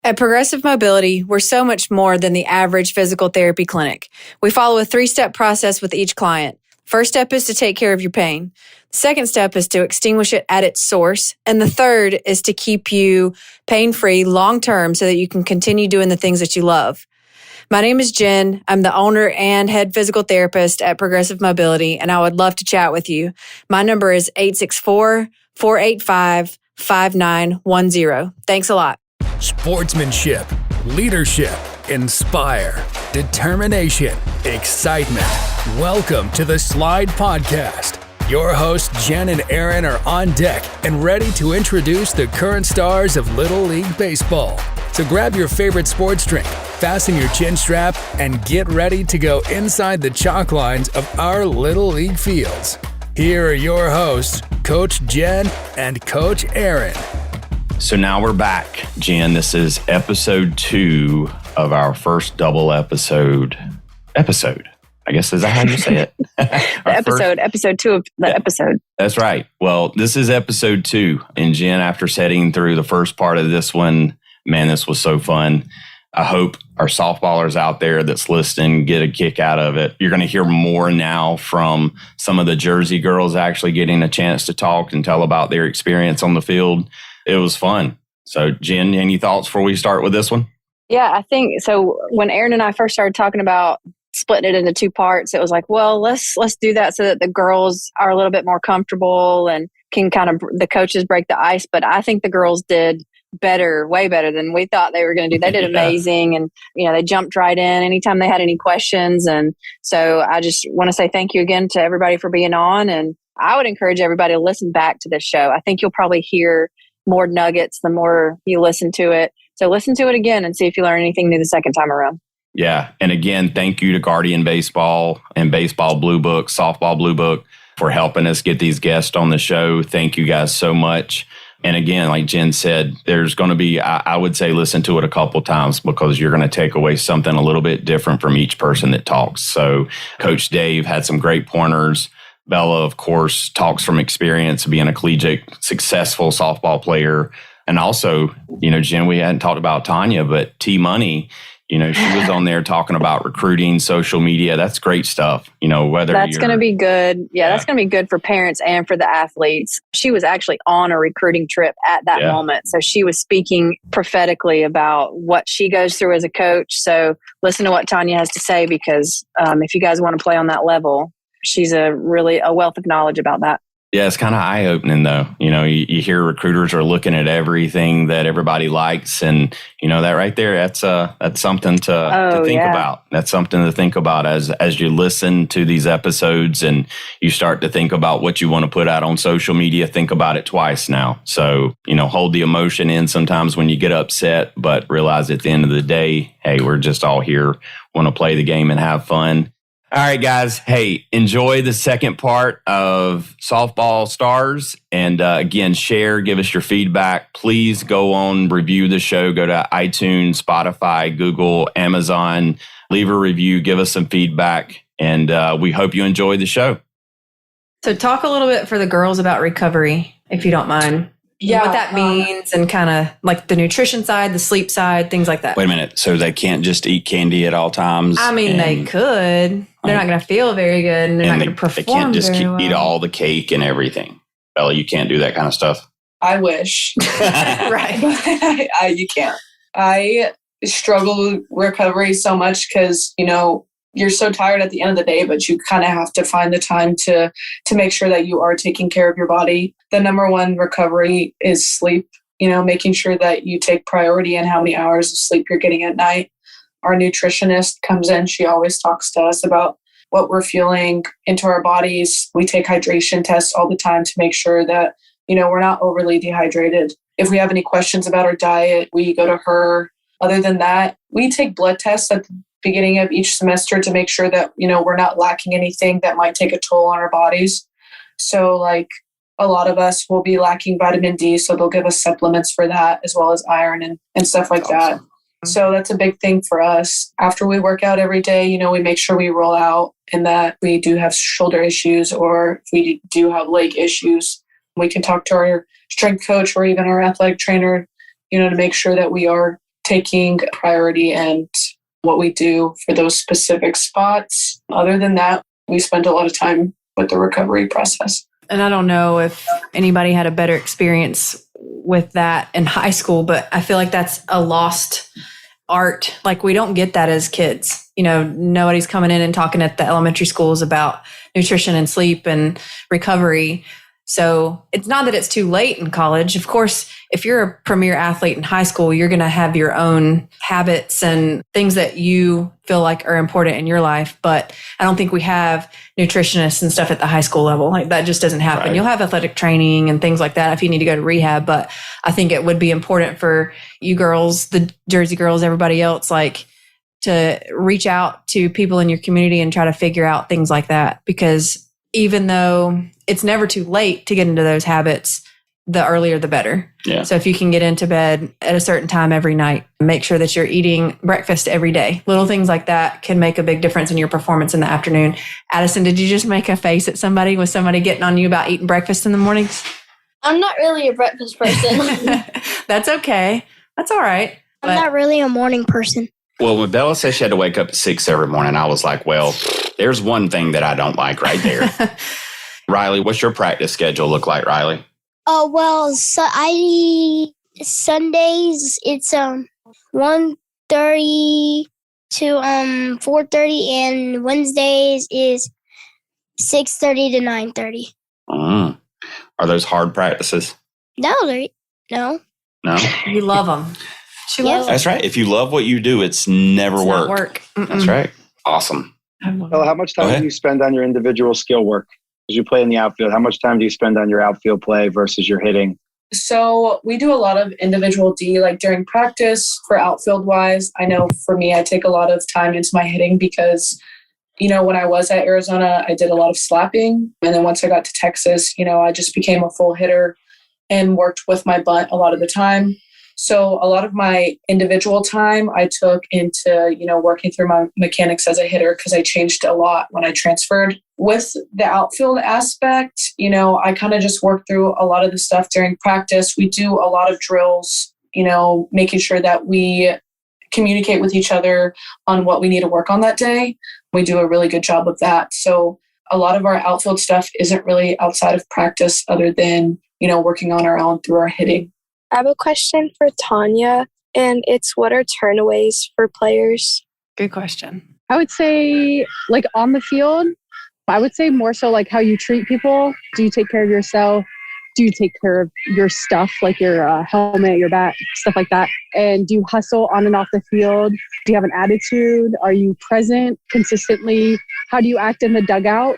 At Progressive Mobility, we're so much more than the average physical therapy clinic. We follow a 3-step process with each client. First step is to take care of your pain. The second step is to extinguish it at its source. And the third is to keep you pain-free long-term so that you can continue doing the things that you love. My name is Jen. I'm the owner and head physical therapist at Progressive Mobility, and I would love to chat with you. My number is 864-485-5910. Thanks a lot. Sportsmanship, leadership, inspire, determination, excitement. Welcome to the Slide Podcast. Your hosts, Jen and Aaron, are on deck and ready to introduce the current stars of Little League Baseball. So grab your favorite sports drink, fasten your chin strap, and get ready to go inside the chalk lines of our Little League fields. Here are your hosts, Coach Jen and Coach Aaron. So now we're back, Jen. This is episode 2 of our first double episode. I guess, is that how you say it? Episode 2 of the episode. That's right. Well, this is episode 2. And Jen, after setting through the first part of this one, man, this was so fun. I hope our softballers out there that's listening get a kick out of it. You're going to hear more now from some of the Jersey girls actually getting a chance to talk and tell about their experience on the field. It was fun. So, Jen, any thoughts before we start with this one? Yeah, I think so. When Aaron and I first started talking about splitting it into 2 parts, it was like, well, let's do that so that the girls are a little bit more comfortable and can kind of the coaches break the ice. But I think the girls did better, way better than we thought they were going to do. They did amazing, and they jumped right in anytime they had any questions. And so I just want to say thank you again to everybody for being on. And I would encourage everybody to listen back to this show. I think you'll probably hear more nuggets the more you listen to it. So listen to it again and see if you learn anything new the second time around. Yeah. And again, thank you to Guardian Baseball and Baseball Blue Book, Softball Blue Book for helping us get these guests on the show. Thank you guys so much. And again, like Jen said, there's going to be, I would say, listen to it a couple times because you're going to take away something a little bit different from each person that talks. So Coach Dave had some great pointers. Bella, of course, talks from experience being a collegiate, successful softball player. And also, Jen, we hadn't talked about Tanya, but T-Money, she was on there talking about recruiting, social media. That's great stuff. Whether that's going to be good. Yeah, that's going to be good for parents and for the athletes. She was actually on a recruiting trip at that moment. So she was speaking prophetically about what she goes through as a coach. So listen to what Tanya has to say, because if you guys want to play on that level, she's a wealth of knowledge about that. Yeah, it's kind of eye-opening, though. You hear recruiters are looking at everything that everybody likes, and that right there, that's something to think about. That's something to think about as you listen to these episodes and you start to think about what you want to put out on social media. Think about it twice now. So hold the emotion in sometimes when you get upset, but realize at the end of the day, hey, we're just all here, want to play the game and have fun. All right, guys. Hey, enjoy the second part of Softball Stars. And again, share, give us your feedback. Please go on, review the show. Go to iTunes, Spotify, Google, Amazon. Leave a review. Give us some feedback. And we hope you enjoy the show. So talk a little bit for the girls about recovery, if you don't mind. Yeah, what that means and kind of like the nutrition side, the sleep side, things like that. Wait a minute. So they can't just eat candy at all times? I mean, they could. They're not going to feel very good, and they're not going to perform. They can't just eat all the cake and everything. Bella, you can't do that kind of stuff. I wish. Right. You can't. I struggle with recovery so much because, you're so tired at the end of the day, but you kind of have to find the time to make sure that you are taking care of your body. The number one recovery is sleep, making sure that you take priority in how many hours of sleep you're getting at night. Our nutritionist comes in. She always talks to us about what we're feeling into our bodies. We take hydration tests all the time to make sure that, we're not overly dehydrated. If we have any questions about our diet, we go to her. Other than that, we take blood tests at the beginning of each semester to make sure that, we're not lacking anything that might take a toll on our bodies. So like a lot of us will be lacking vitamin D, so they'll give us supplements for that, as well as iron and stuff like that. So that's a big thing for us. After we work out every day, we make sure we roll out and that we do have shoulder issues or if we do have leg issues, we can talk to our strength coach or even our athletic trainer, to make sure that we are taking priority and what we do for those specific spots. Other than that, we spend a lot of time with the recovery process. And I don't know if anybody had a better experience with that in high school, but I feel like that's a lost art. Like, we don't get that as kids. You know, nobody's coming in and talking at the elementary schools about nutrition and sleep and recovery. So it's not that it's too late in college. Of course, if you're a premier athlete in high school, you're going to have your own habits and things that you feel like are important in your life. But I don't think we have nutritionists and stuff at the high school level. Like, that just doesn't happen. Right. You'll have athletic training and things like that if you need to go to rehab. But I think it would be important for you girls, the Jersey girls, everybody else, like, to reach out to people in your community and try to figure out things like that. Because even though it's never too late to get into those habits, the earlier the better. Yeah. So if you can get into bed at a certain time every night, make sure that you're eating breakfast every day. Little things like that can make a big difference in your performance in the afternoon. Addison, did you just make a face at somebody? Was somebody getting on you about eating breakfast in the mornings? I'm not really a breakfast person. That's okay. That's all right. I'm not really a morning person. Well, when Bella said she had to wake up at 6 every morning, I was like, well, there's one thing that I don't like right there. Riley, what's your practice schedule look like, Riley? Sundays it's 1:30 to 4:30, and Wednesdays is 6:30 to 9:30. Are those hard practices? No. No? You love them. She loves them. That's right. If you love what you do, it's never work. Not work. That's right. Awesome. Well, how much time do you spend on your individual skill work? As you play in the outfield, how much time do you spend on your outfield play versus your hitting? So we do a lot of individual D, like during practice for outfield wise. I know for me, I take a lot of time into my hitting because, you know, when I was at Arizona, I did a lot of slapping. And then once I got to Texas, you know, I just became a full hitter and worked with my bunt a lot of the time. So a lot of my individual time I took into, you know, working through my mechanics as a hitter because I changed a lot when I transferred. With the outfield aspect, you know, I kind of just worked through a lot of the stuff during practice. We do a lot of drills, you know, making sure that we communicate with each other on what we need to work on that day. We do a really good job of that. So a lot of our outfield stuff isn't really outside of practice other than, you know, working on our own through our hitting. I have a question for Tanya, and it's, what are turnaways for players? Good question. I would say, like, on the field, I would say more so like how you treat people. Do you take care of yourself? Do you take care of your stuff, like your helmet, your bat, stuff like that? And do you hustle on and off the field? Do you have an attitude? Are you present consistently? How do you act in the dugout?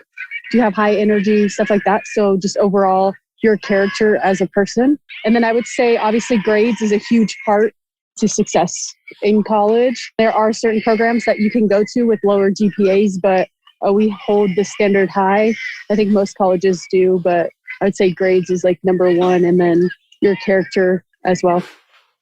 Do you have high energy, stuff like that? So just overall, your character as a person. And then I would say, obviously, grades is a huge part to success in college. There are certain programs that you can go to with lower GPAs, but we hold the standard high. I think most colleges do, but I would say grades is like number one, and then your character as well.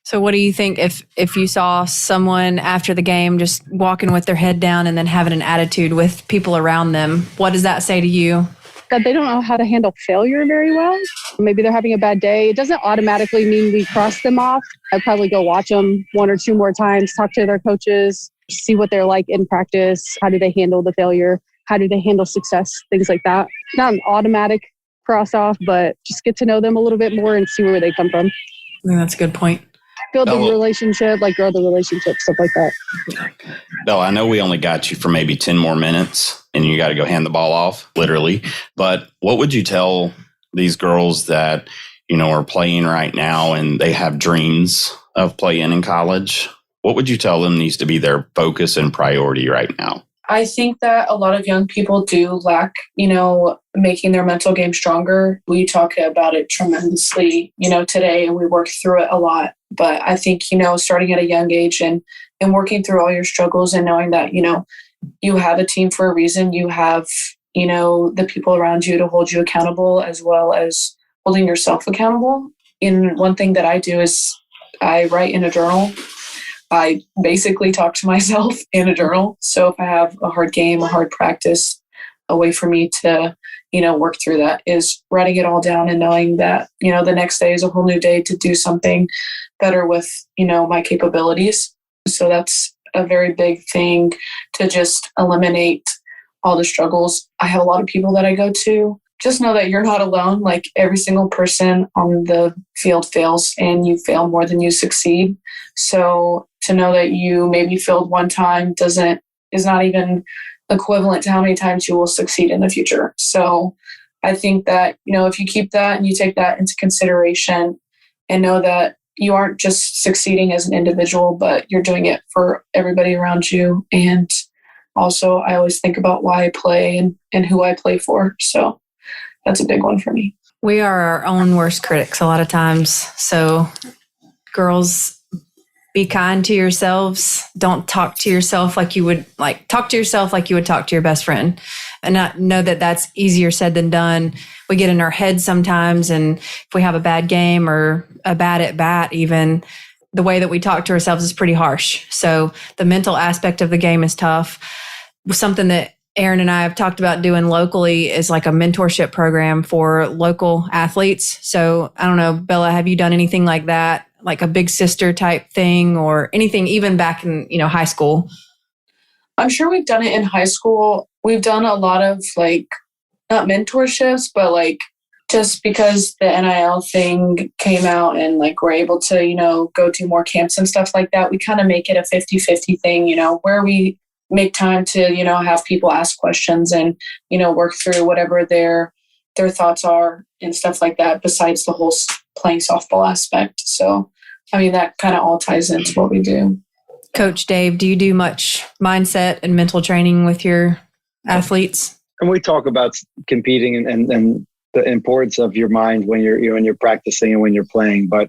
So what do you think if you saw someone after the game just walking with their head down and then having an attitude with people around them? What does that say to you? That they don't know how to handle failure very well. Maybe they're having a bad day. It doesn't automatically mean we cross them off. I'd probably go watch them one or two more times, talk to their coaches, see what they're like in practice. How do they handle the failure? How do they handle success? Things like that. Not an automatic cross off, but just get to know them a little bit more and see where they come from. I think that's a good point. Build the relationship, like grow the relationship, stuff like that. Bella, I know we only got you for maybe 10 more minutes and you got to go hand the ball off, literally. But what would you tell these girls that, you know, are playing right now and they have dreams of playing in college? What would you tell them needs to be their focus and priority right now? I think that a lot of young people do lack, you know, making their mental game stronger. We talk about it tremendously, you know, today, and we work through it a lot. But I think, you know, starting at a young age and working through all your struggles and knowing that, you know, you have a team for a reason. You have, you know, the people around you to hold you accountable as well as holding yourself accountable. And one thing that I do is I write in a journal. I basically talk to myself in a journal. So if I have a hard game, a hard practice, a way for me to, work through that is writing it all down and knowing that, the next day is a whole new day to do something better with, my capabilities. So that's a very big thing to just eliminate all the struggles. I have a lot of people that I go to. Just know that you're not alone. Like every single person on the field fails, and you fail more than you succeed. So to know that you maybe failed one time is not even equivalent to how many times you will succeed in the future. So I think that, if you keep that and you take that into consideration and know that you aren't just succeeding as an individual, but you're doing it for everybody around you. And also I always think about why I play and who I play for. So that's a big one for me. We are our own worst critics a lot of times. So girls, be kind to yourselves. Don't talk to yourself like you would talk to yourself like you would talk to your best friend. And not know that that's easier said than done. We get in our heads sometimes. And if we have a bad game or a bad at bat, even the way that we talk to ourselves is pretty harsh. So the mental aspect of the game is tough. Something that Aaron and I have talked about doing locally is like a mentorship program for local athletes. So I don't know, Bella, have you done anything like that? Like a big sister type thing or anything, even back in, high school? I'm sure we've done it in high school. We've done a lot of not mentorships, but just because the NIL thing came out and we're able to, go to more camps and stuff like that, we kind of make it a 50-50 thing, where we make time to, have people ask questions and, work through whatever their thoughts are and stuff like that, besides the whole playing softball aspect. So, that kind of all ties into what we do. Coach Dave, do you do much mindset and mental training with your athletes? And we talk about competing and the importance of your mind when you're practicing and when you're playing. But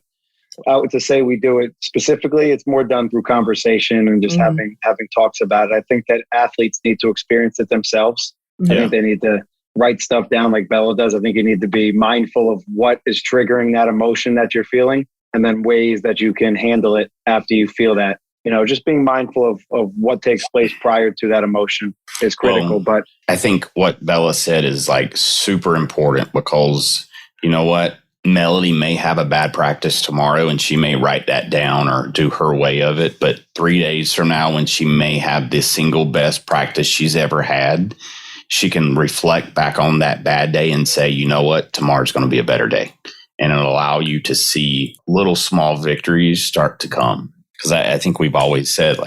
to say we do it specifically, it's more done through conversation and just having talks about it. I think that athletes need to experience it themselves. I think they need to write stuff down like Bella does. I think you need to be mindful of what is triggering that emotion that you're feeling, and then ways that you can handle it after you feel that. Just being mindful of what takes place prior to that emotion is critical. But I think what Bella said is super important, because you know what? Melody may have a bad practice tomorrow and she may write that down or do her way of it. But 3 days from now, when she may have the single best practice she's ever had, she can reflect back on that bad day and say, you know what? Tomorrow's going to be a better day. And it'll allow you to see little small victories start to come. Because I think we've always said,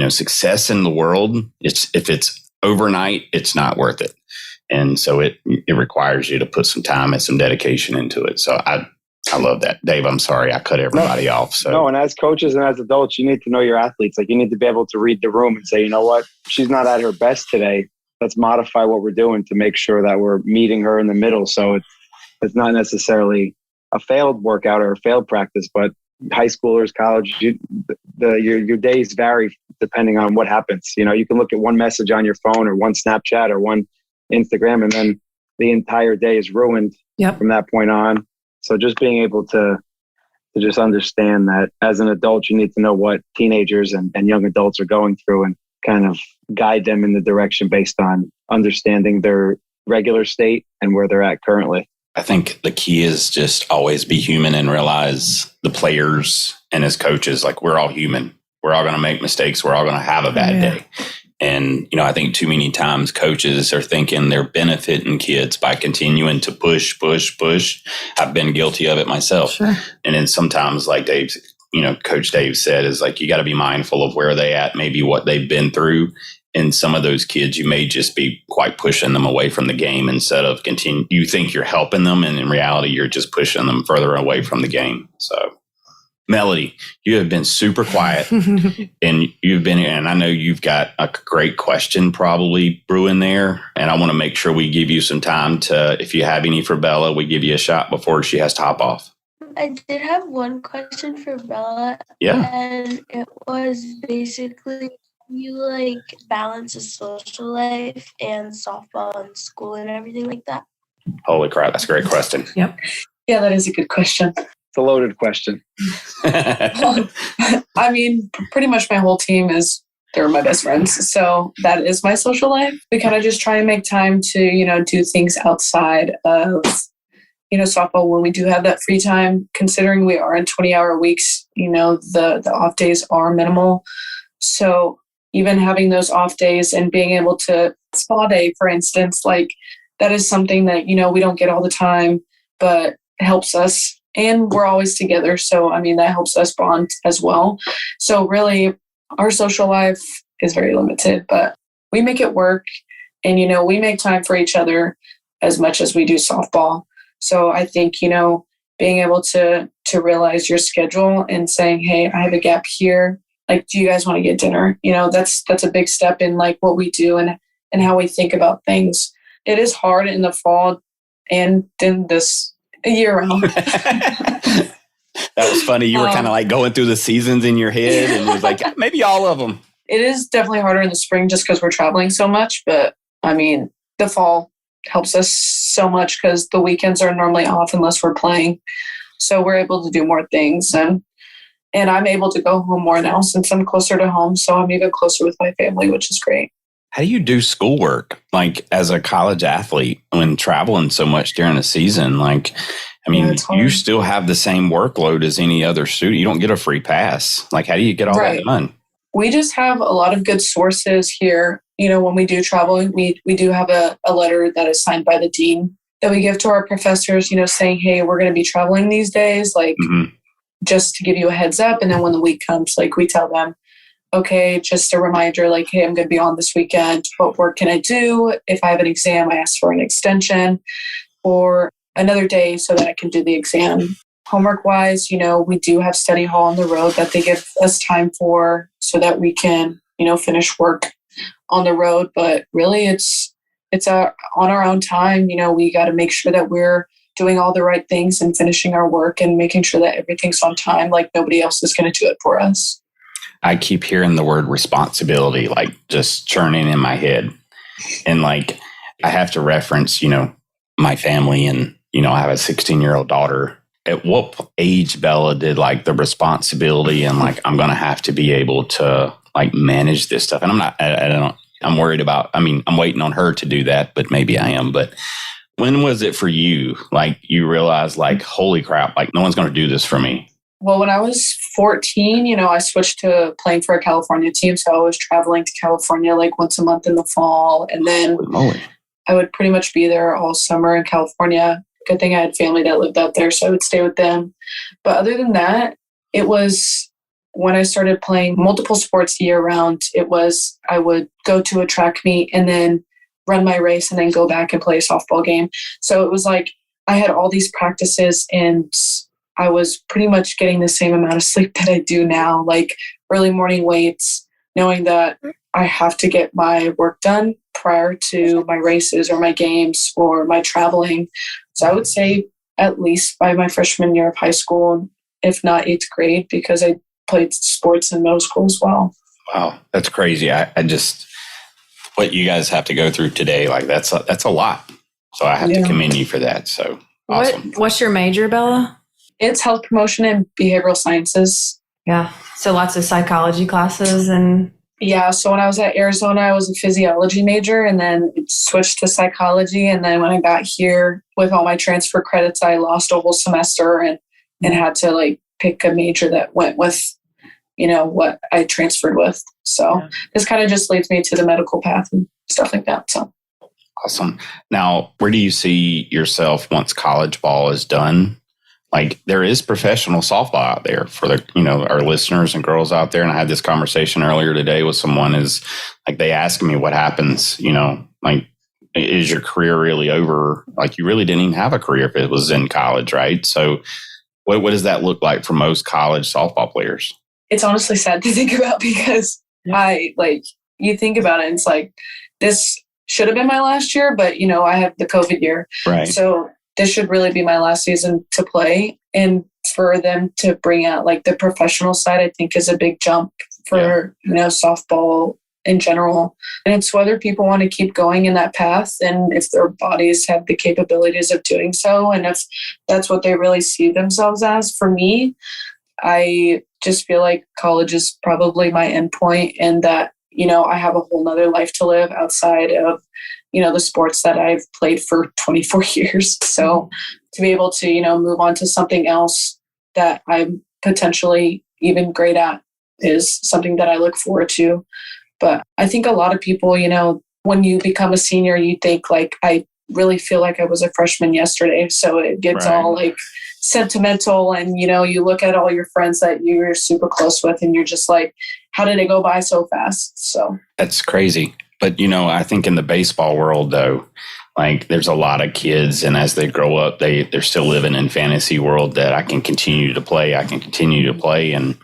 success in the world, if it's overnight, it's not worth it. And so it requires you to put some time and some dedication into it. So I love that. Dave, I'm sorry I cut everybody off. So no, and as coaches and as adults, you need to know your athletes. You need to be able to read the room and say, you know what, she's not at her best today. Let's modify what we're doing to make sure that we're meeting her in the middle. So it's not necessarily a failed workout or a failed practice, but high schoolers, college, your days vary depending on what happens. You can look at one message on your phone or one Snapchat or one Instagram, and then the entire day is ruined from that point on. So just being able to just understand that as an adult, you need to know what teenagers and young adults are going through and kind of guide them in the direction based on understanding their regular state and where they're at currently. I think the key is just always be human and realize the players and as coaches, we're all human. We're all going to make mistakes. We're all going to have a bad day. And, I think too many times coaches are thinking they're benefiting kids by continuing to push. I've been guilty of it myself. Sure. And then sometimes Dave, Coach Dave said is you got to be mindful of where they at, maybe what they've been through. And some of those kids, you may just be quite pushing them away from the game instead of continue. You think you're helping them, and in reality, you're just pushing them further away from the game. So, Melody, you have been super quiet, and you've been here, and I know you've got a great question probably brewing there, and I want to make sure we give you some time to, if you have any for Bella, we give you a shot before she has to hop off. I did have one question for Bella. Yeah. And it was basically, you balance a social life and softball and school and everything like that? Holy crap, that's a great question. Yep. Yeah, that is a good question. It's a loaded question. Pretty much my whole team is they're my best friends. So that is my social life. We kind of just try and make time to, do things outside of, softball when we do have that free time. Considering we are in 20-hour weeks, the off days are minimal. So even having those off days and being able to spa day, for instance, like that is something that, we don't get all the time, but helps us. And we're always together. So, that helps us bond as well. So really, our social life is very limited, but we make it work. And, we make time for each other as much as we do softball. So I think, being able to realize your schedule and saying, hey, I have a gap here. Like, do you guys want to get dinner? That's a big step in like what we do and how we think about things. It is hard in the fall and in this year round. That was funny. You were kind of like going through the seasons in your head and it was like, maybe all of them. It is definitely harder in the spring just because we're traveling so much. But the fall helps us so much because the weekends are normally off unless we're playing. So we're able to do more things. And I'm able to go home more now since I'm closer to home. So I'm even closer with my family, which is great. How do you do schoolwork, like as a college athlete when traveling so much during the season? You still have the same workload as any other student. You don't get a free pass. Like, how do you get all that done? We just have a lot of good sources here. When we do travel, we do have a letter that is signed by the dean that we give to our professors, saying, hey, we're going to be traveling these days, like just to give you a heads up. And then when the week comes, like we tell them, okay, just a reminder, like, hey, I'm going to be on this weekend. What work can I do? If I have an exam, I ask for an extension or another day so that I can do the exam. Homework wise, we do have study hall on the road that they give us time for so that we can, finish work on the road. But really it's on our own time. We got to make sure that we're doing all the right things and finishing our work and making sure that everything's on time. Like nobody else is going to do it for us. I keep hearing the word responsibility, like just churning in my head. And like, I have to reference, my family and, I have a 16-year-old daughter. At what age, Bella, did like the responsibility and like, I'm going to have to be able to like manage this stuff? And I'm worried about, I'm waiting on her to do that, but maybe I am. But when was it for you? Like you realized like, holy crap, like no one's going to do this for me. Well, when I was 14, I switched to playing for a California team. So I was traveling to California like once a month in the fall. And then I would pretty much be there all summer in California. Good thing I had family that lived out there, so I would stay with them. But other than that, it was when I started playing multiple sports year round, I would go to a track meet and then run my race and then go back and play a softball game. So it was like I had all these practices and I was pretty much getting the same amount of sleep that I do now, like early morning weights, knowing that I have to get my work done prior to my races or my games or my traveling. So I would say at least by my freshman year of high school, if not 8th grade, because I played sports in middle school as well. Wow, that's crazy. I just, what you guys have to go through today, like that's a lot. So I have to commend you for that. So awesome. What's your major, Bella? It's health promotion and behavioral sciences. Yeah. So lots of psychology classes and... Yeah. So when I was at Arizona, I was a physiology major and then it switched to psychology. And then when I got here with all my transfer credits, I lost a whole semester and had to like pick a major that went with, what I transferred with. So this kind of just leads me to the medical path and stuff like that. So awesome. Now, where do you see yourself once college ball is done? Like there is professional softball out there for our listeners and girls out there. And I had this conversation earlier today with someone is like, they asked me what happens, like, is your career really over? Like you really didn't even have a career if it was in college, right? So what does that look like for most college softball players? It's honestly sad to think about because you think about it and it's like, this should have been my last year, but I had the COVID year. Right. So this should really be my last season to play. And for them to bring out like the professional side, I think is a big jump for, softball in general. And it's whether people want to keep going in that path and if their bodies have the capabilities of doing so. And if that's what they really see themselves as. For me, I just feel like college is probably my endpoint and that, I have a whole nother life to live outside of, the sports that I've played for 24 years. So to be able to, move on to something else that I'm potentially even great at is something that I look forward to. But I think a lot of people, when you become a senior, you think like, I really feel like I was a freshman yesterday. So it gets all like sentimental, and, you look at all your friends that you're super close with and you're just like, how did it go by so fast? So that's crazy. But, I think in the baseball world, though, like there's a lot of kids, and as they grow up, they're still living in fantasy world that I can continue to play. And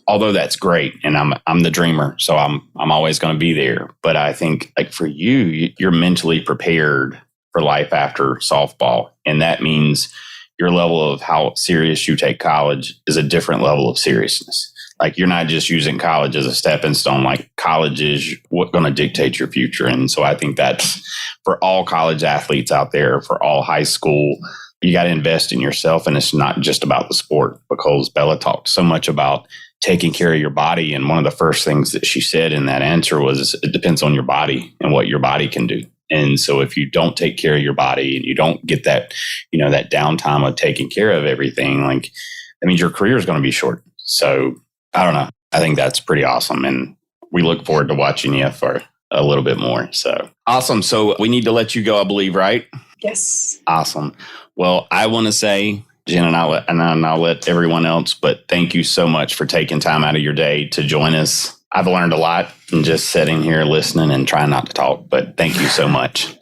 although that's great, and I'm the dreamer, so I'm always going to be there. But I think like for you're mentally prepared for life after softball. And that means your level of how serious you take college is a different level of seriousness. Like you're not just using college as a stepping stone. Like college is what's going to dictate your future. And so I think that's for all college athletes out there, for all high school, you got to invest in yourself. And it's not just about the sport, because Bella talked so much about taking care of your body. And one of the first things that she said in that answer was it depends on your body and what your body can do. And so if you don't take care of your body and you don't get that, that downtime of taking care of everything, like that means your career is going to be short. So I don't know. I think that's pretty awesome. And we look forward to watching you for a little bit more. So awesome. So we need to let you go, I believe, right? Yes. Awesome. Well, I want to say, Jen, and I'll let everyone else, but thank you so much for taking time out of your day to join us. I've learned a lot from just sitting here listening and trying not to talk, but thank you so much.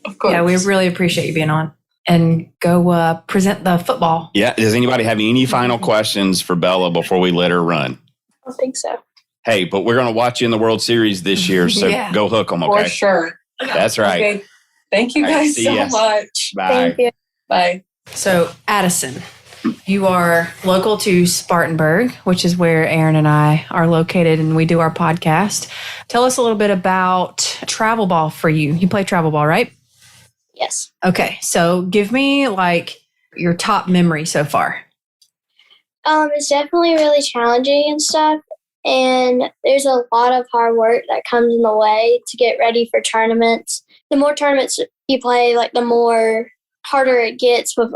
Of course. Yeah, we really appreciate you being on. And go present the football. Yeah. Does anybody have any final questions for Bella before we let her run? I don't think so. Hey, but we're going to watch you in the World Series this year, so Go Hook them, okay? For sure. That's right. Okay. Thank you guys so much. Bye. Thank you. Bye. So, Addison, you are local to Spartanburg, which is where Aaron and I are located, and we do our podcast. Tell us a little bit about travel ball for you. You play travel ball, right? Yes. Okay, so give me like your top memory so far. It's definitely really challenging and stuff. And there's a lot of hard work that comes in the way to get ready for tournaments. The more tournaments you play, like the more harder it gets with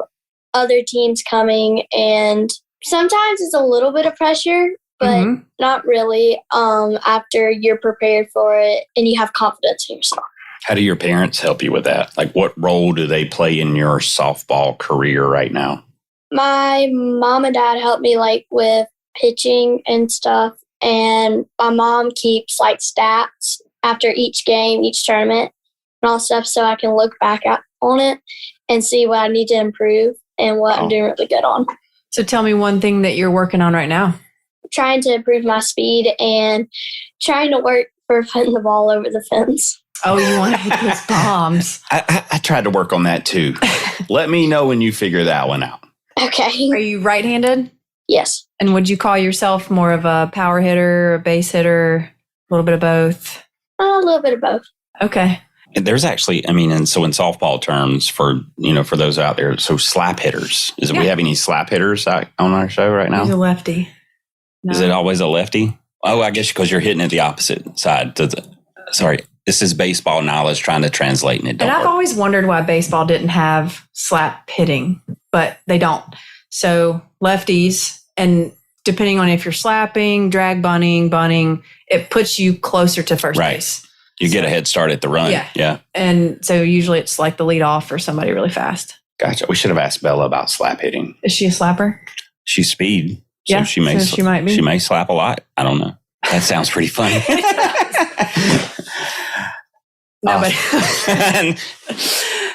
other teams coming. And sometimes it's a little bit of pressure, but not really after you're prepared for it and you have confidence in yourself. How do your parents help you with that? Like, what role do they play in your softball career right now? My mom and dad help me like with pitching and stuff. And my mom keeps like stats after each game, each tournament and all stuff. So I can look back on it and see what I need to improve and what I'm doing really good on. So tell me one thing that you're working on right now. Trying to improve my speed and trying to work for putting the ball over the fence. Oh, you want to hit those bombs. I tried to work on that too. Let me know when you figure that one out. Okay. Are you right-handed? Yes. And would you call yourself more of a power hitter, a base hitter, a little bit of both? A little bit of both. Okay. And there's actually, and so in softball terms for those out there, so slap hitters. We have any slap hitters on our show right now? He's a lefty. No. Is it always a lefty? Oh, I guess because you're hitting it the opposite side. Sorry. This is baseball knowledge trying to translate, and it don't And I've work. always wondered why baseball didn't have slap hitting, but they don't. So lefties, and depending on if you're slapping, drag bunting, it puts you closer to first base. You get a head start at the run. Yeah. And so usually it's like the lead off or somebody really fast. Gotcha. We should have asked Bella about slap hitting. Is she a slapper? She's speed. So Yeah, she may so she might be. She may slap a lot. I don't know. That sounds pretty funny. No, but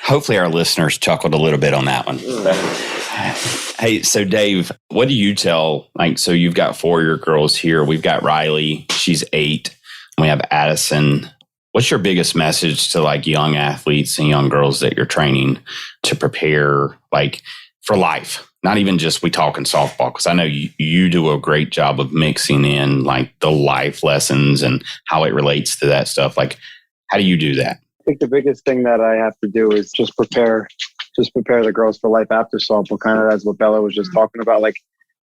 hopefully our listeners chuckled a little bit on that one. Hey, so Dave, what do you tell, so you've got 4 of your girls here. We've got Riley, she's 8. We have Addison. What's your biggest message to young athletes and young girls that you're training to prepare for life? Not even just we talk in softball, because I know you do a great job of mixing in the life lessons and how it relates to that stuff. How do you do that? I think the biggest thing that I have to do is just prepare the girls for life after softball. Kind of as what Bella was just talking about.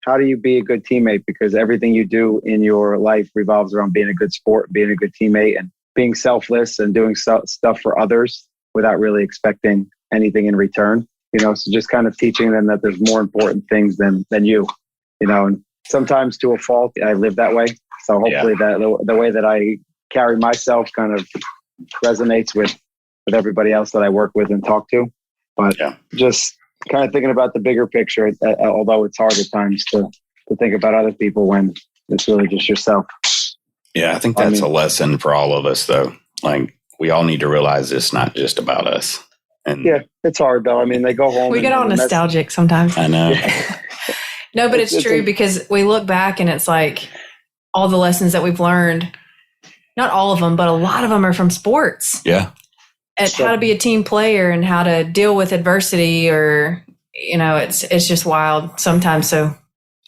how do you be a good teammate? Because everything you do in your life revolves around being a good sport, being a good teammate, and being selfless and doing stuff for others without really expecting anything in return. So just kind of teaching them that there's more important things than you, and sometimes to a fault, I live that way. So hopefully that the way that I carry myself kind of resonates with everybody else that I work with and talk to. But just kind of thinking about the bigger picture, although it's hard at times to think about other people when it's really just yourself. Yeah, I think that's a lesson for all of us, though. Like, we all need to realize it's not just about us. And yeah, it's hard, though. I mean, they go home. We get all nostalgic sometimes. I know. No, but it's true because we look back and it's like all the lessons that we've learned, not all of them, but a lot of them are from sports. Yeah. At how to be a team player and how to deal with adversity, or, it's just wild sometimes. So,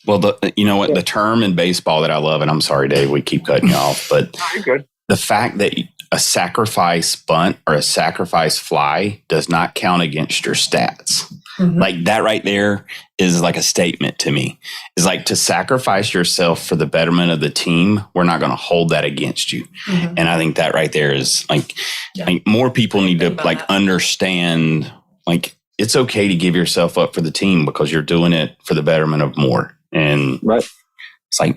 well, the term in baseball that I love, and I'm sorry, Dave, we keep cutting you off, but you're good. The fact that a sacrifice bunt or a sacrifice fly does not count against your stats. Mm-hmm. Like, that right there is like a statement to me. It's like, to sacrifice yourself for the betterment of the team, we're not going to hold that against you. Mm-hmm. And I think that right there is like more people need to understand, like, it's okay to give yourself up for the team because you're doing it for the betterment of more. And it's like,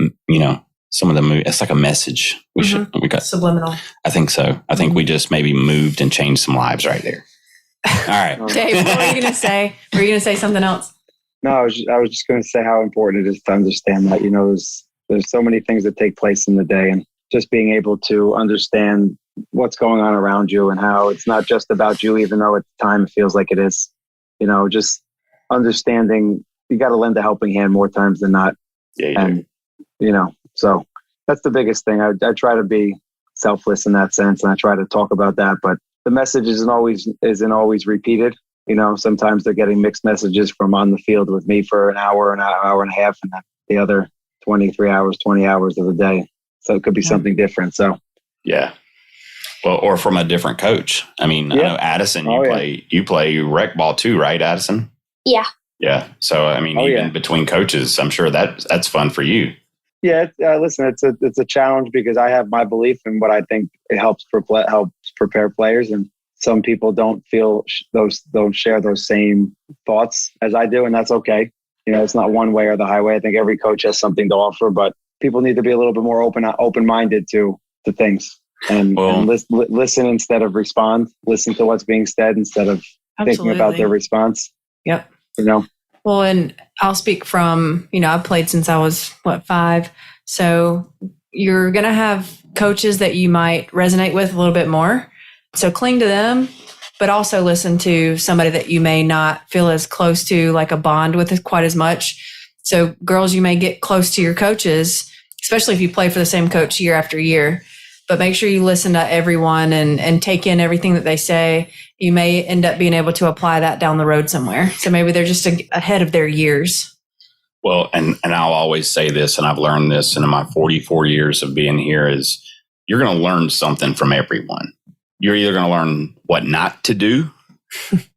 some of the movies, it's like a message. We got subliminal. I think so. I think we just maybe moved and changed some lives right there. All right. Dave, what were you going to say? Were you going to say something else? No, I was just going to say how important it is to understand that, there's so many things that take place in the day, and just being able to understand what's going on around you and how it's not just about you, even though at the time it feels like it is. Just understanding you got to lend a helping hand more times than not. Yeah, and, so that's the biggest thing. I try to be selfless in that sense, and I try to talk about that, but the message isn't always repeated. Sometimes they're getting mixed messages from on the field with me for an hour and a half, and then the other 20 hours of the day. So it could be something different. So, yeah. Well, or from a different coach. I mean, I know Addison, you play rec ball too, right, Addison? Yeah. Yeah. So, I mean, even between coaches, I'm sure that's fun for you. Yeah. Listen, it's a challenge because I have my belief in what I think it helps prepare players, and some people don't share those same thoughts as I do, and that's okay. It's not one way or the highway. I think every coach has something to offer, but people need to be a little bit more open-minded to things and listen instead of respond. Listen to what's being said instead of thinking about their response. Yep. Well, and I'll speak from, I've played since I was 5. So you're going to have coaches that you might resonate with a little bit more. So cling to them, but also listen to somebody that you may not feel as close to, like a bond with quite as much. So girls, you may get close to your coaches, especially if you play for the same coach year after year, but make sure you listen to everyone and take in everything that they say. You may end up being able to apply that down the road somewhere. So maybe they're just ahead of their years. Well, and I'll always say this, and I've learned this in my 44 years of being here, is you're going to learn something from everyone. You're either going to learn what not to do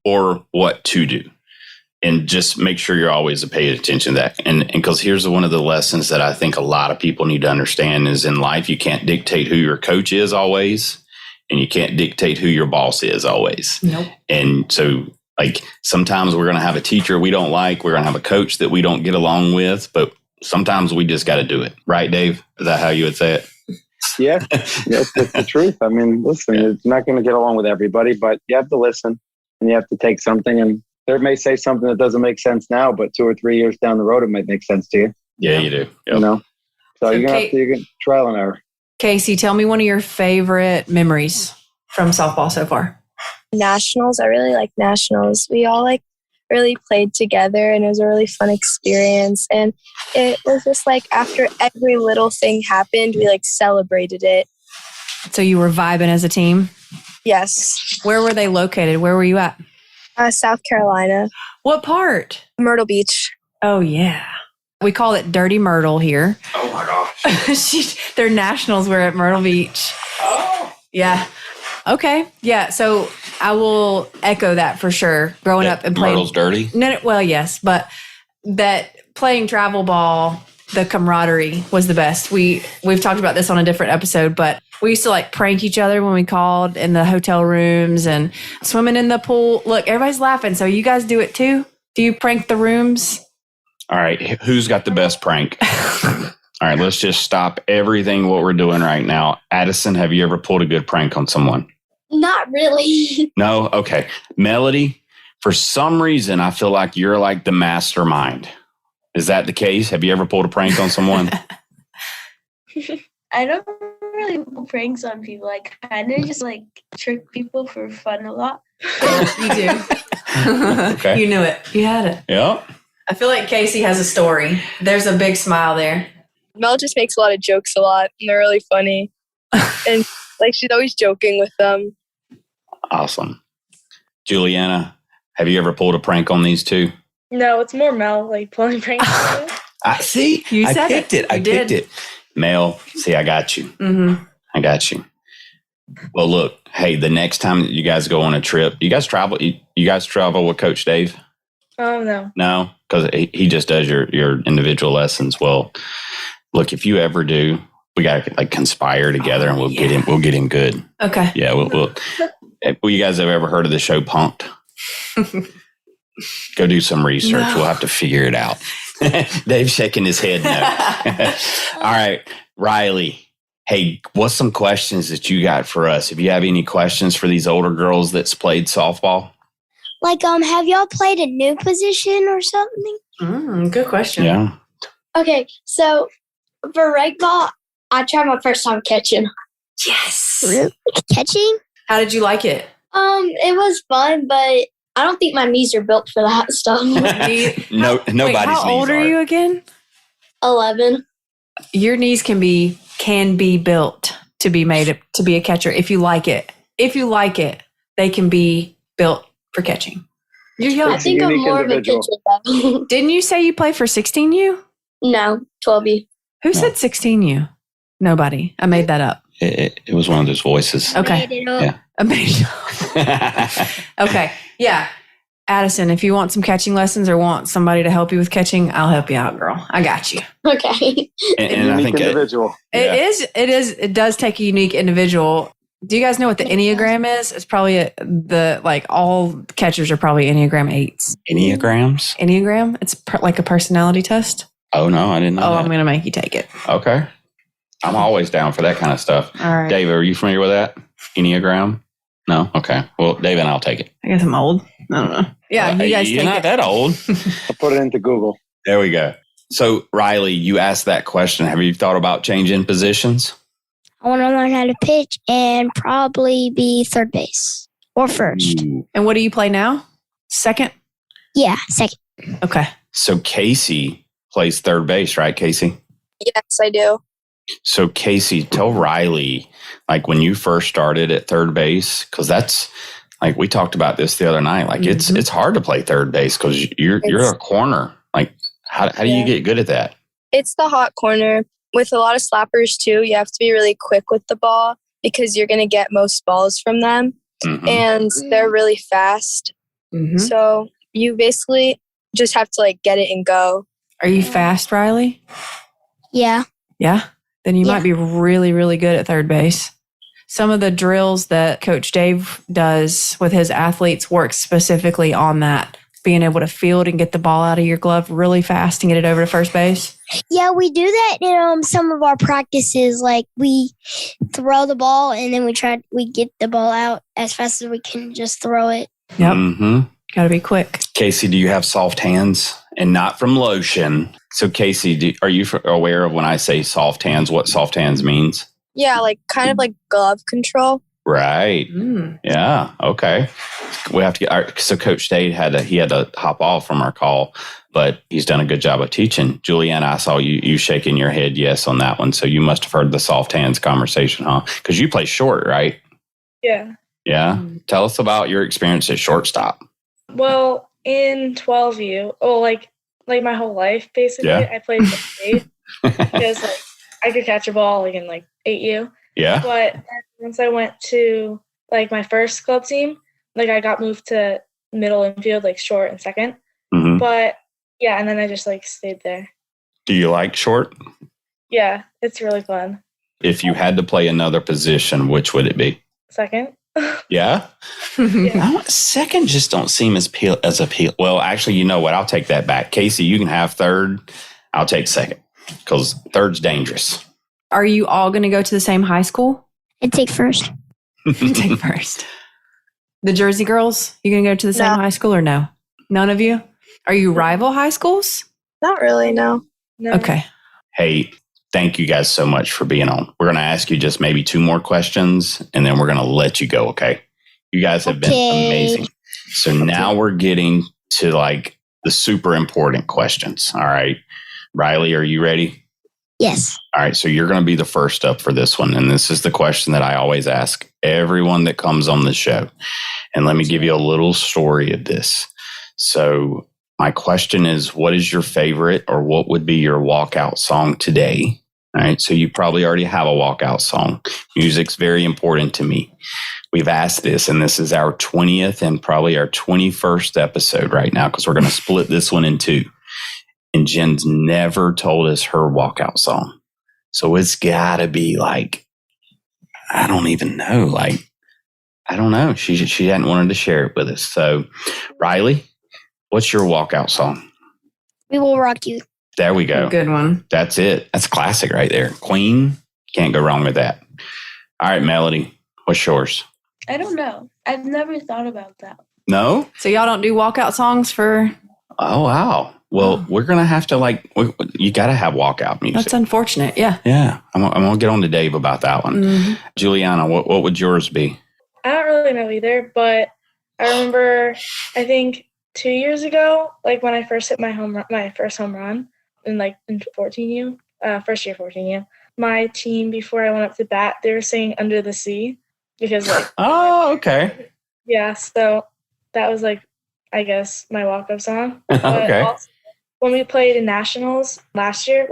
or what to do. And just make sure you're always paying attention to that. And because here's one of the lessons that I think a lot of people need to understand is in life, you can't dictate who your coach is always, and you can't dictate who your boss is always. Nope. And so, like, sometimes we're going to have a teacher we don't like. We're going to have a coach that we don't get along with, but sometimes we just got to do it. Right, Dave? Is that how you would say it? Yeah, that's the truth. I mean, listen, it's not going to get along with everybody, but you have to listen and you have to take something. And they may say something that doesn't make sense now, but 2 or 3 years down the road, it might make sense to you. Yeah, you do. Yep. So you're going to have to trial and error. Casey, tell me one of your favorite memories from softball so far. Nationals. I really like nationals. We all really played together, and it was a really fun experience. And it was just after every little thing happened, we celebrated it. So you were vibing as a team? Yes. Where were they located? Where were you at? South Carolina. What part? Myrtle Beach. Oh, yeah. We call it Dirty Myrtle here. Oh, my gosh. Their nationals were at Myrtle Beach. Oh. Yeah. Okay. Yeah. So I will echo that for sure. Growing up and playing. Myrtle's dirty? No, well, yes. But that playing travel ball, the camaraderie was the best. We've talked about this on a different episode, but we used to like prank each other when we called in the hotel rooms and swimming in the pool. Look, everybody's laughing. So you guys do it too? Do you prank the rooms? All right. Who's got the best prank? All right. Let's just stop everything what we're doing right now. Addison, have you ever pulled a good prank on someone? Not really. No? Okay. Melody, for some reason, I feel like you're like the mastermind. Is that the case? Have you ever pulled a prank on someone? I don't really pull pranks on people. I kind of just like trick people for fun a lot. You do. Okay. You knew it. You had it. Yeah. I feel like Casey has a story. There's a big smile there. Mel just makes a lot of jokes a lot, and they're really funny. And like she's always joking with them. Awesome. Julianna, have you ever pulled a prank on these two? No, it's more Mel, like pulling pranks. I see. You said I picked it. I picked it. Mel, see, I got you. Mm-hmm. I got you. Well, look, hey, the next time that you guys go on a trip, you guys travel with Coach Dave? Oh, no. No, because he just does your individual lessons. Well, look, if you ever do, we got to like conspire together and we'll get him good. Okay. Yeah. Well, you guys have ever heard of the show Punked? Go do some research. No. We'll have to figure it out. Dave's shaking his head no. All right, Riley. Hey, what's some questions that you got for us? If you have any questions for these older girls that's played softball? Like, have y'all played a new position or something? Good question. Yeah. Okay, so for reg ball, I tried my first time catching. Yes. Really? Catching? How did you like it? It was fun, but I don't think my knees are built for that stuff. Nobody's Wait, how old are you again? 11. Your knees can be built to be made to be a catcher if you like it. If you like it, they can be built for catching. You're young. I think I'm more of a pitcher though. Didn't you say you play for 16U? No, 12U. Who said 16U? Nobody. I made that up. It was one of those voices. Okay. Yeah. I made it up. Okay. Yeah. Addison, if you want some catching lessons or want somebody to help you with catching, I'll help you out, girl. I got you. Okay. And I think individual. It does take a unique individual. Do you guys know what the Enneagram is? It's probably all catchers are probably Enneagram 8s. Enneagrams? Enneagram? It's like a personality test. Oh, no, I didn't know that. I'm going to make you take it. Okay. I'm always down for that kind of stuff. All right. David, are you familiar with that? Enneagram? No? Okay. Well, David and I'll take it. I guess I'm old. I don't know. Yeah, you guys You're take not it. that old. I'll put it into Google. There we go. So, Riley, you asked that question. Have you thought about changing positions? I want to learn how to pitch and probably be third base or first. Ooh. And what do you play now? Second? Yeah, second. Okay. So, Casey plays third base, right, Casey? Yes, I do. So, Casey, tell Riley, like when you first started at third base, because that's like we talked about this the other night. Like it's hard to play third base because you're a corner. Like how do you get good at that? It's the hot corner. With a lot of slappers too, you have to be really quick with the ball because you're going to get most balls from them, and they're really fast. Mm-hmm. So you basically just have to like get it and go. Are you fast, Riley? Yeah. Yeah. Then you might be really, really good at third base. Some of the drills that Coach Dave does with his athletes work specifically on that, being able to field and get the ball out of your glove really fast and get it over to first base. Yeah, we do that in some of our practices. Like we throw the ball and then we get the ball out as fast as we can, just throw it. Yep. Mm-hmm. Got to be quick. Casey, do you have soft hands? And not from lotion. So, Casey, are you aware of when I say soft hands, what soft hands means? Yeah, like kind of like glove control. Right. Yeah. Okay. We have to get so Coach Dave had to hop off from our call, but he's done a good job of teaching. Julianna, I saw you shaking your head yes on that one. So you must have heard the soft hands conversation, huh? Because you play short, right? Yeah. Yeah. Tell us about your experience at shortstop. Well, in 12U, like my whole life, basically, I played state because like I could catch a ball like in like 8U. Yeah. But once I went to like my first club team, like I got moved to middle infield, like short and second. Mm-hmm. But Yeah, and then I just like stayed there. Do you like short? Yeah, it's really fun. If you had to play another position, which would it be? Second. Yeah? Second just don't seem as appeal. Well, actually, you know what? I'll take that back. Casey, you can have third. I'll take second because third's dangerous. Are you all going to go to the same high school? I'd take first. You take first. The Jersey girls, you going to go to the same high school or no? None of you? Are you rival high schools? Not really, no. Okay. Hey, thank you guys so much for being on. We're going to ask you just maybe 2 more questions, and then we're going to let you go, okay? You guys have been amazing. So now we're getting to like the super important questions, all right? Riley, are you ready? Yes. All right, so you're going to be the first up for this one, and this is the question that I always ask everyone that comes on the show. And let me give you a little story of this. So my question is, what is your favorite or what would be your walkout song today? All right, so you probably already have a walkout song. Music's very important to me. We've asked this, and this is our 20th and probably our 21st episode right now because we're going to split this one in 2. And Jen's never told us her walkout song. So it's got to be like, I don't even know. Like, I don't know. She hadn't wanted to share it with us. So, Riley, what's your walkout song? We Will Rock You. There we go. Good one. That's it. That's classic right there. Queen, can't go wrong with that. All right, Melody, what's yours? I don't know. I've never thought about that. No? So y'all don't do walkout songs for... Oh, wow. Well, we're going to have to you got to have walkout music. That's unfortunate. Yeah. Yeah. I'm going to get on to Dave about that one. Mm-hmm. Julianna, what would yours be? I don't really know either, but I remember, I think 2 years ago, like when I first hit my first home run in 14U, first year 14U, my team, before I went up to bat, they were singing Under the Sea because oh, okay. Yeah. So that was I guess my walk-up song. Okay. Also, when we played in nationals last year,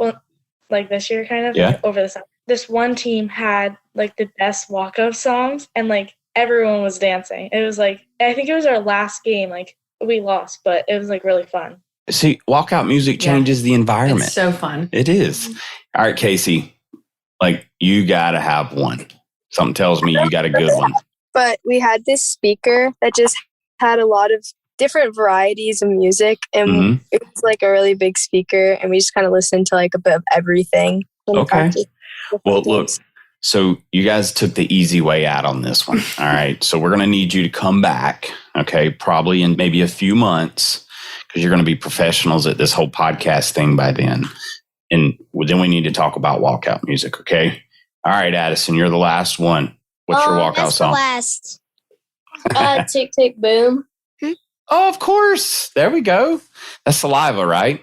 this year kind of, over the summer, this one team had the best walk-up songs and everyone was dancing. It was I think it was our last game. We lost, but it was really fun. See, walkout music changes the environment. It's so fun. It is. All right, Casey, you got to have one. Something tells me you got a good one. But we had this speaker that just had a lot of different varieties of music, and it was a really big speaker, and we just kind of listened to a bit of everything. Okay. Well, look, so you guys took the easy way out on this one. All right. So we're going to need you to come back, okay, probably in maybe a few months because you're going to be professionals at this whole podcast thing by then. And then we need to talk about walkout music, okay? All right, Addison, you're the last one. What's your walkout song? Last. Tick, tick, boom. Oh, of course. There we go. That's Saliva, right?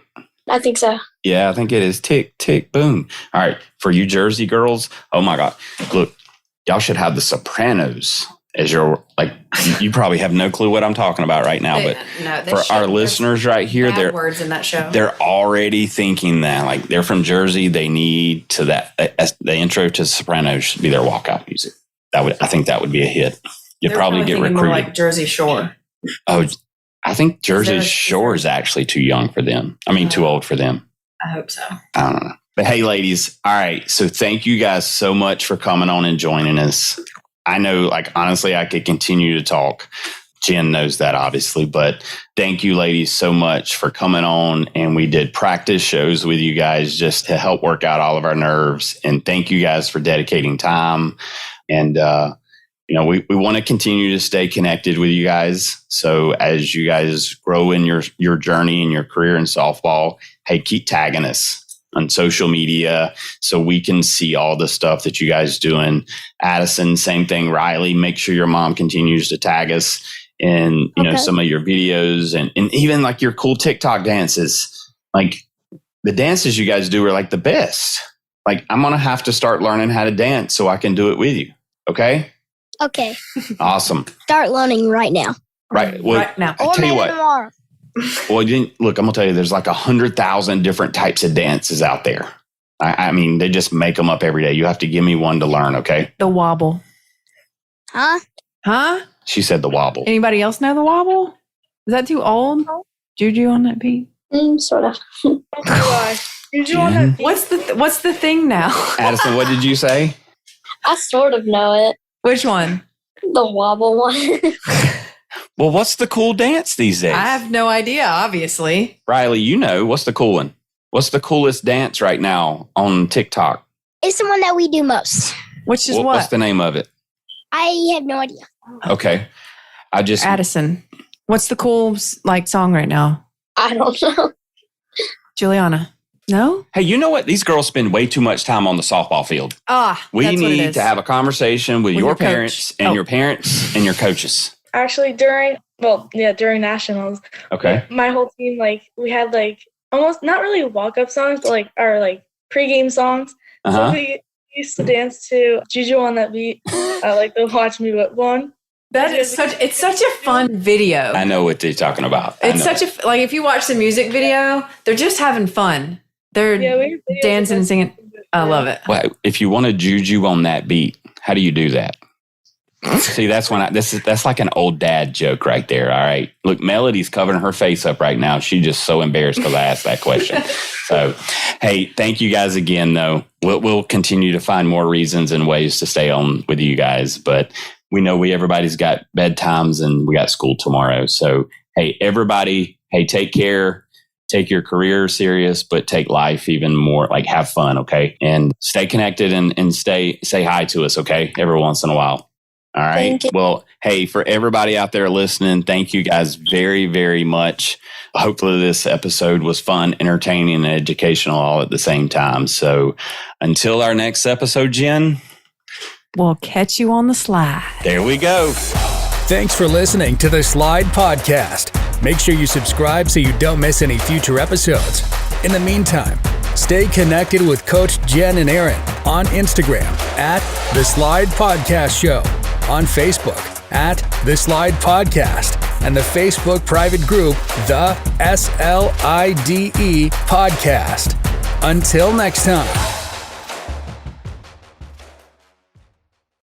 I think so. Yeah, I think it is. Tick, tick, boom. All right. For you Jersey girls, oh my God. Look, y'all should have the Sopranos as your, you probably have no clue what I'm talking about right now. But for our listeners right here, they're words in that show. They're already thinking that. They're from Jersey. They need to the intro to Sopranos should be their walkout music. I think that would be a hit. You'd probably get recruited. More like Jersey Shore. Oh, I think Jersey Shore is actually too young for them. I mean, too old for them. I hope so. I don't know. But hey, ladies. All right. So thank you guys so much for coming on and joining us. I know, honestly, I could continue to talk. Jen knows that, obviously. But thank you, ladies, so much for coming on. And we did practice shows with you guys just to help work out all of our nerves. And thank you guys for dedicating time. And, we want to continue to stay connected with you guys. So as you guys grow in your journey and your career in softball, hey, keep tagging us on social media so we can see all the stuff that you guys doing. Addison, same thing. Riley, make sure your mom continues to tag us in, some of your videos and even your cool TikTok dances. The dances you guys do are the best. I'm going to have to start learning how to dance so I can do it with you. Okay? Okay. Awesome. Start learning right now. Right. Well, right now. I'll tell you what. Tomorrow. Well, look, I'm going to tell you, there's 100,000 different types of dances out there. I mean, they just make them up every day. You have to give me one to learn, okay? The wobble. Huh? She said the wobble. Anybody else know the wobble? Is that too old? Juju on that beat? Sort of. Oh my gosh. Did you want that theme? What's the thing now? Addison, what did you say? I sort of know it. Which one? The wobble one. Well, what's the cool dance these days? I have no idea, obviously. Riley, you know, what's the cool one? What's the coolest dance right now on TikTok? It's the one that we do most. Which is what? What's the name of it? I have no idea. Okay. Addison, what's the cool song right now? I don't know. Julianna. No? Hey, you know what? These girls spend way too much time on the softball field. We need to have a conversation with your parents and your parents and your coaches. Actually, during nationals. Okay. My whole team, we had almost not really walk-up songs, but our pregame songs. So we used to dance to Juju on that beat, like the Watch Me Whip one. That is it's such a fun video. I know what they're talking about. It's such if you watch the music video, they're just having fun. They're dancing and singing. I love it. Well, if you want to juju on that beat, how do you do that? See, that's when that's like an old dad joke right there. All right. Look, Melody's covering her face up right now. She's just so embarrassed because I asked that question. So, hey, thank you guys again, though. We'll continue to find more reasons and ways to stay on with you guys. But we know everybody's got bedtimes and we got school tomorrow. So, hey, everybody, take care. Take your career serious, but take life even more, have fun, okay? And stay connected and say hi to us, okay? Every once in a while. All right. Well, hey, for everybody out there listening, thank you guys very, very much. Hopefully this episode was fun, entertaining, and educational all at the same time. So until our next episode, Jen, we'll catch you on the slide. There we go. Thanks for listening to the Slide Podcast. Make sure you subscribe so you don't miss any future episodes. In the meantime, stay connected with Coach Jen and Aaron on Instagram at The Slide Podcast Show, on Facebook at The Slide Podcast, and the Facebook private group, The SLIDE Podcast. Until next time.